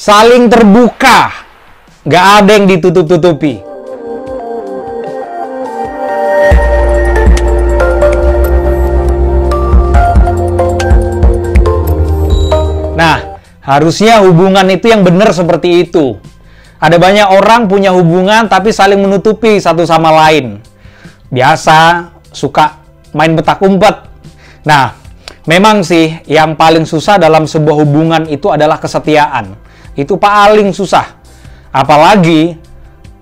saling terbuka, nggak ada yang ditutup-tutupi. Nah, harusnya hubungan itu yang benar seperti itu. Ada banyak orang punya hubungan tapi saling menutupi satu sama lain. Biasa, suka main petak umpet. Nah, memang sih yang paling susah dalam sebuah hubungan itu adalah kesetiaan. Itu paling susah. Apalagi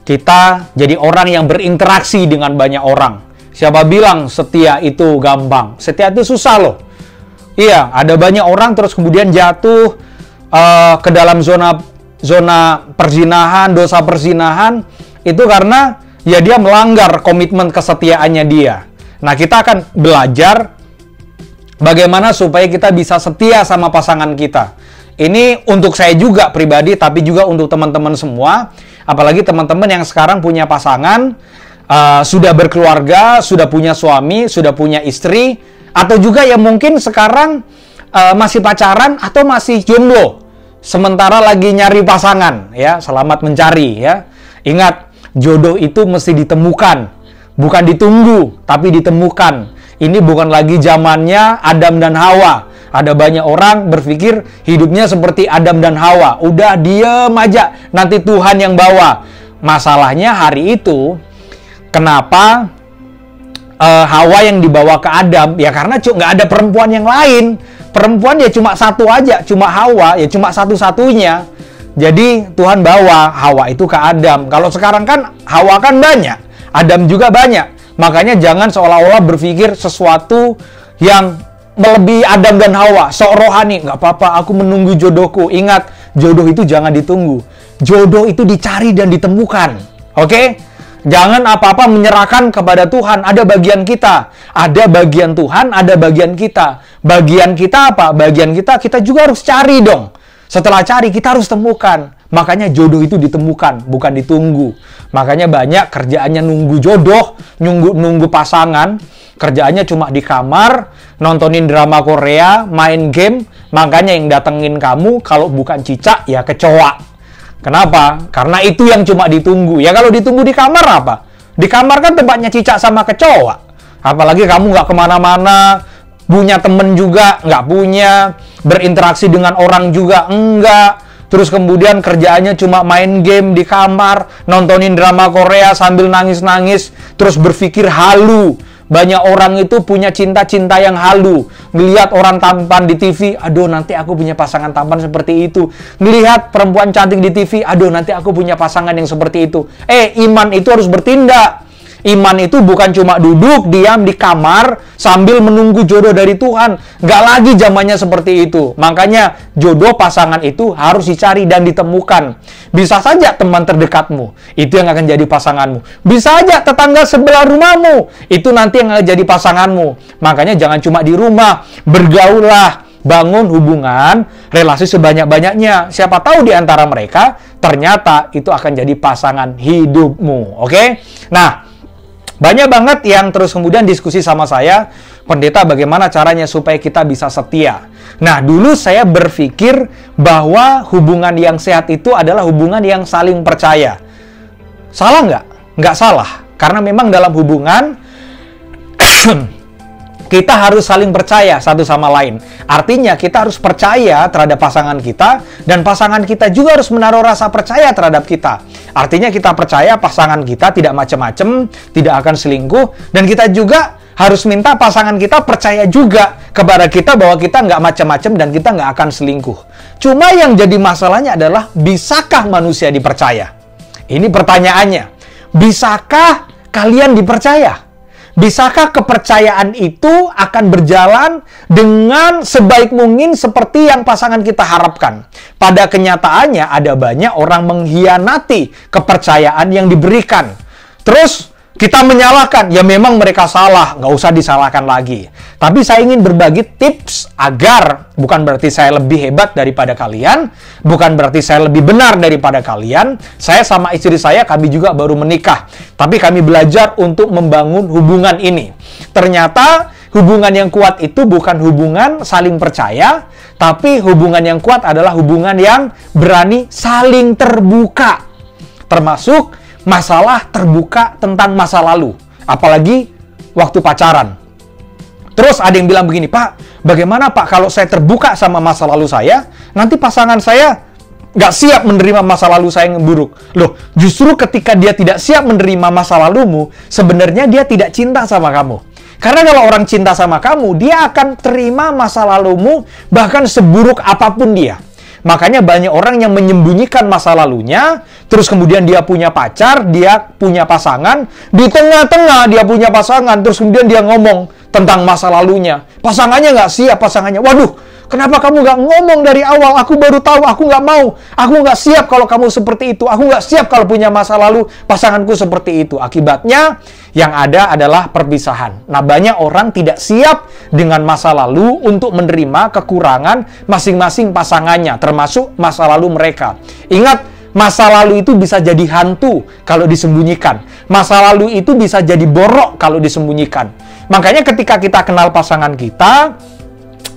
kita jadi orang yang berinteraksi dengan banyak orang. Siapa bilang setia itu gampang? Setia itu susah loh. Iya, ada banyak orang terus kemudian jatuh ke dalam zona perzinahan, dosa perzinahan, itu karena ya dia melanggar komitmen kesetiaannya dia. Nah, kita akan belajar bagaimana supaya kita bisa setia sama pasangan kita. Ini untuk saya juga pribadi, tapi juga untuk teman-teman semua. Apalagi teman-teman yang sekarang punya pasangan, sudah berkeluarga, sudah punya suami, sudah punya istri, atau juga yang mungkin sekarang masih pacaran atau masih jomblo, sementara lagi nyari pasangan, ya. Selamat mencari, ya. Ingat, jodoh itu mesti ditemukan, bukan ditunggu, tapi ditemukan. Ini bukan lagi zamannya Adam dan Hawa. Ada banyak orang berpikir hidupnya seperti Adam dan Hawa. Udah diem aja, nanti Tuhan yang bawa. Masalahnya hari itu, kenapa Hawa yang dibawa ke Adam? Ya karena nggak ada perempuan yang lain. Perempuan ya cuma satu aja, cuma Hawa, ya cuma satu-satunya. Jadi Tuhan bawa Hawa itu ke Adam. Kalau sekarang kan Hawa kan banyak, Adam juga banyak. Makanya jangan seolah-olah berpikir sesuatu yang melebihi Adam dan Hawa, sok rohani. Nggak apa-apa, aku menunggu jodohku. Ingat, jodoh itu jangan ditunggu. Jodoh itu dicari dan ditemukan. Oke? Jangan apa-apa menyerahkan kepada Tuhan. Ada bagian kita. Ada bagian Tuhan, ada bagian kita. Bagian kita apa? Bagian kita juga harus cari dong. Setelah cari, kita harus temukan. Makanya jodoh itu ditemukan, bukan ditunggu. Makanya banyak kerjaannya nunggu jodoh, nunggu pasangan. Kerjaannya cuma di kamar, nontonin drama Korea, main game. Makanya yang datengin kamu, kalau bukan cicak, ya kecoa. Kenapa? Karena itu yang cuma ditunggu. Ya kalau ditunggu di kamar apa? Di kamar kan tempatnya cicak sama kecoa. Apalagi kamu nggak kemana-mana, punya temen juga nggak punya, berinteraksi dengan orang juga enggak. Terus kemudian kerjaannya cuma main game di kamar, nontonin drama Korea sambil nangis-nangis, terus berpikir halu. Banyak orang itu punya cinta-cinta yang halu. Ngelihat orang tampan di TV, aduh nanti aku punya pasangan tampan seperti itu. Ngelihat perempuan cantik di TV, aduh nanti aku punya pasangan yang seperti itu. Iman itu harus bertindak. Iman itu bukan cuma duduk, diam di kamar, sambil menunggu jodoh dari Tuhan. Nggak lagi zamannya seperti itu. Makanya jodoh pasangan itu harus dicari dan ditemukan. Bisa saja teman terdekatmu, itu yang akan jadi pasanganmu. Bisa aja tetangga sebelah rumahmu, itu nanti yang akan jadi pasanganmu. Makanya jangan cuma di rumah, bergaullah. Bangun hubungan, relasi sebanyak-banyaknya. Siapa tahu di antara mereka, ternyata itu akan jadi pasangan hidupmu. Oke? Nah, banyak banget yang terus kemudian diskusi sama saya, pendeta bagaimana caranya supaya kita bisa setia. Nah, dulu saya berpikir bahwa hubungan yang sehat itu adalah hubungan yang saling percaya. Salah nggak? Nggak salah. Karena memang dalam hubungan, kita harus saling percaya satu sama lain. Artinya kita harus percaya terhadap pasangan kita, dan pasangan kita juga harus menaruh rasa percaya terhadap kita. Artinya kita percaya pasangan kita tidak macam-macam, tidak akan selingkuh, dan kita juga harus minta pasangan kita percaya juga kepada kita bahwa kita nggak macam-macam dan kita nggak akan selingkuh. Cuma yang jadi masalahnya adalah, bisakah manusia dipercaya? Ini pertanyaannya. Bisakah kalian dipercaya? Bisakah kepercayaan itu akan berjalan dengan sebaik mungkin seperti yang pasangan kita harapkan? Pada kenyataannya ada banyak orang mengkhianati kepercayaan yang diberikan. Terus kita menyalahkan, ya memang mereka salah, nggak usah disalahkan lagi. Tapi saya ingin berbagi tips agar, bukan berarti saya lebih hebat daripada kalian, bukan berarti saya lebih benar daripada kalian. Saya sama istri saya, kami juga baru menikah. Tapi kami belajar untuk membangun hubungan ini. Ternyata hubungan yang kuat itu bukan hubungan saling percaya, tapi hubungan yang kuat adalah hubungan yang berani saling terbuka. Termasuk masalah terbuka tentang masa lalu. Apalagi waktu pacaran. Terus ada yang bilang begini, Pak, bagaimana Pak kalau saya terbuka sama masa lalu saya, nanti pasangan saya nggak siap menerima masa lalu saya yang buruk. Loh, justru ketika dia tidak siap menerima masa lalumu, sebenarnya dia tidak cinta sama kamu. Karena kalau orang cinta sama kamu, dia akan terima masa lalumu bahkan seburuk apapun dia. Makanya banyak orang yang menyembunyikan masa lalunya, terus kemudian dia punya pacar, dia punya pasangan, di tengah-tengah dia punya pasangan, terus kemudian dia ngomong tentang masa lalunya. Pasangannya nggak siap, pasangannya, waduh, kenapa kamu nggak ngomong dari awal? Aku baru tahu, aku nggak mau. Aku nggak siap kalau kamu seperti itu. Aku nggak siap kalau punya masa lalu pasanganku seperti itu. Akibatnya, yang ada adalah perpisahan. Nah, banyak orang tidak siap dengan masa lalu untuk menerima kekurangan masing-masing pasangannya, termasuk masa lalu mereka. Ingat, masa lalu itu bisa jadi hantu kalau disembunyikan. Masa lalu itu bisa jadi borok kalau disembunyikan. Makanya ketika kita kenal pasangan kita,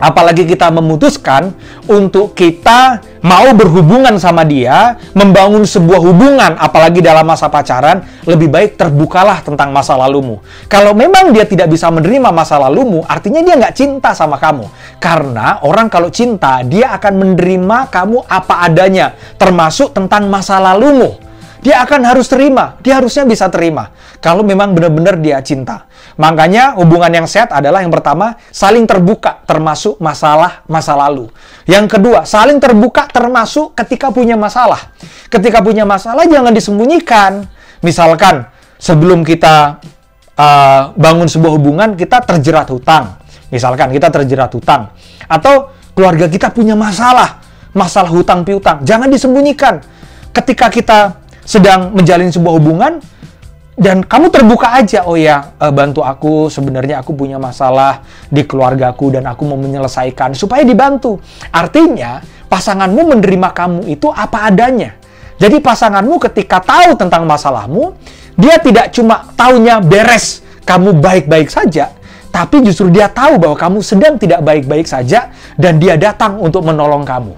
apalagi kita memutuskan untuk kita mau berhubungan sama dia, membangun sebuah hubungan, apalagi dalam masa pacaran, lebih baik terbukalah tentang masa lalumu. Kalau memang dia tidak bisa menerima masa lalumu, artinya dia nggak cinta sama kamu. Karena orang kalau cinta, dia akan menerima kamu apa adanya, termasuk tentang masa lalumu. Dia akan harus terima, dia harusnya bisa terima. Kalau memang benar-benar dia cinta. Makanya hubungan yang sehat adalah yang pertama, saling terbuka termasuk masalah masa lalu. Yang kedua, saling terbuka termasuk ketika punya masalah. Ketika punya masalah jangan disembunyikan. Misalkan sebelum kita bangun sebuah hubungan, kita terjerat hutang. Misalkan kita terjerat hutang. Atau keluarga kita punya masalah hutang piutang. Jangan disembunyikan. Ketika kita sedang menjalin sebuah hubungan, dan kamu terbuka aja, oh ya, bantu aku, sebenarnya aku punya masalah di keluargaku dan aku mau menyelesaikan, supaya dibantu. Artinya, pasanganmu menerima kamu itu apa adanya. Jadi pasanganmu ketika tahu tentang masalahmu, dia tidak cuma taunya beres, kamu baik-baik saja, tapi justru dia tahu bahwa kamu sedang tidak baik-baik saja, dan dia datang untuk menolong kamu.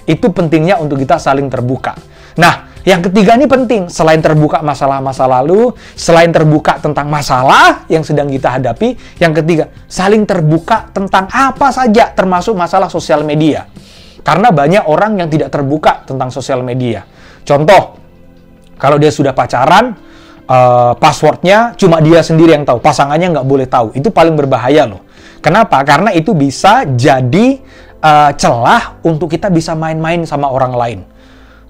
Itu pentingnya untuk kita saling terbuka. Nah, yang ketiga ini penting, selain terbuka masalah masa lalu, selain terbuka tentang masalah yang sedang kita hadapi, yang ketiga, saling terbuka tentang apa saja, termasuk masalah sosial media. Karena banyak orang yang tidak terbuka tentang sosial media. Contoh, kalau dia sudah pacaran, passwordnya cuma dia sendiri yang tahu, pasangannya nggak boleh tahu. Itu paling berbahaya loh. Kenapa? Karena itu bisa jadi celah untuk kita bisa main-main sama orang lain.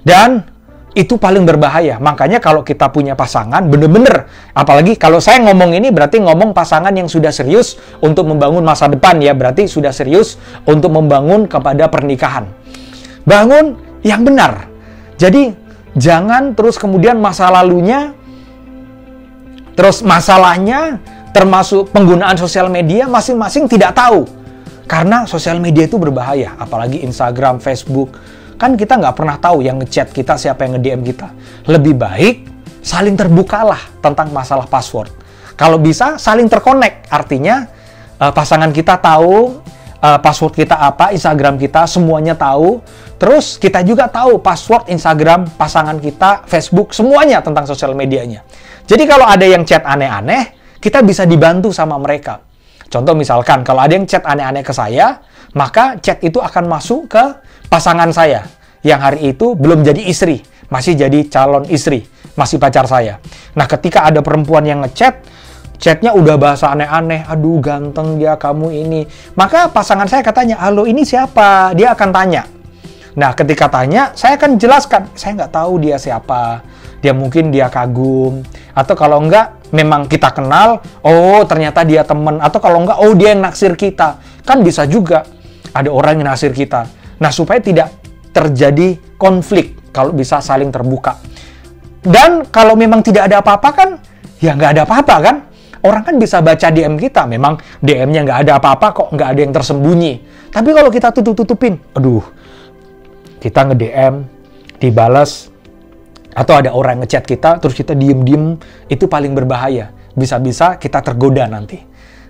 Dan itu paling berbahaya. Makanya kalau kita punya pasangan, bener-bener, apalagi kalau saya ngomong ini berarti ngomong pasangan yang sudah serius untuk membangun masa depan ya, berarti sudah serius untuk membangun kepada pernikahan. Bangun yang benar. Jadi, jangan terus kemudian masa lalunya, terus masalahnya, termasuk penggunaan sosial media, masing-masing tidak tahu. Karena sosial media itu berbahaya, apalagi Instagram, Facebook. Kan kita nggak pernah tahu yang ngechat kita, siapa yang nge-DM kita. Lebih baik saling terbukalah tentang masalah password. Kalau bisa saling terkonek, artinya pasangan kita tahu password kita apa, Instagram kita, semuanya tahu. Terus kita juga tahu password Instagram pasangan kita, Facebook, semuanya tentang sosial medianya. Jadi kalau ada yang chat aneh-aneh, kita bisa dibantu sama mereka. Contoh misalkan, kalau ada yang chat aneh-aneh ke saya, maka chat itu akan masuk ke pasangan saya yang hari itu belum jadi istri, masih jadi calon istri, masih pacar saya. Nah, ketika ada perempuan yang ngechat, chatnya udah bahasa aneh-aneh, aduh ganteng dia kamu ini. Maka pasangan saya katanya, halo ini siapa? Dia akan tanya. Nah, ketika tanya, saya akan jelaskan, saya nggak tahu dia siapa. Dia mungkin dia kagum, atau kalau enggak, memang kita kenal, oh ternyata dia teman, atau kalau enggak, oh dia yang naksir kita. Kan bisa juga ada orang yang naksir kita. Nah, supaya tidak terjadi konflik, kalau bisa saling terbuka. Dan kalau memang tidak ada apa-apa kan, ya nggak ada apa-apa kan. Orang kan bisa baca DM kita, memang DM-nya nggak ada apa-apa kok, nggak ada yang tersembunyi. Tapi kalau kita tutup-tutupin, aduh, kita nge-DM, dibalas, atau ada orang yang ngechat kita, terus kita diem-diem, itu paling berbahaya. Bisa-bisa kita tergoda nanti.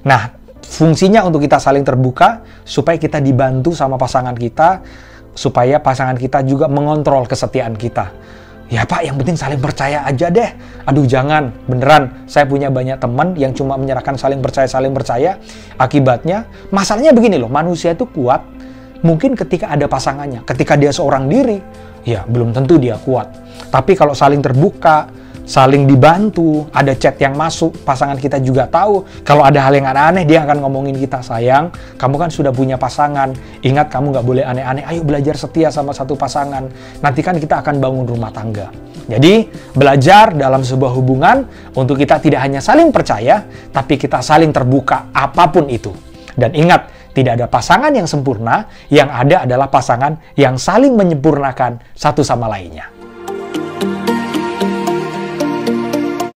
Nah, Fungsinya untuk kita saling terbuka, supaya kita dibantu sama pasangan kita, supaya pasangan kita juga mengontrol kesetiaan kita. Ya Pak, yang penting saling percaya aja deh. Aduh jangan, beneran. Saya punya banyak teman yang cuma menyerahkan saling percaya. Akibatnya, masalahnya begini loh, manusia itu kuat mungkin ketika ada pasangannya. Ketika dia seorang diri, ya belum tentu dia kuat. Tapi kalau saling terbuka, saling dibantu, ada chat yang masuk, pasangan kita juga tahu. Kalau ada hal yang aneh-aneh, dia akan ngomongin kita, sayang, kamu kan sudah punya pasangan. Ingat, kamu nggak boleh aneh-aneh. Ayo belajar setia sama satu pasangan. Nanti kan kita akan bangun rumah tangga. Jadi, belajar dalam sebuah hubungan untuk kita tidak hanya saling percaya, tapi kita saling terbuka apapun itu. Dan ingat, tidak ada pasangan yang sempurna, yang ada adalah pasangan yang saling menyempurnakan satu sama lainnya.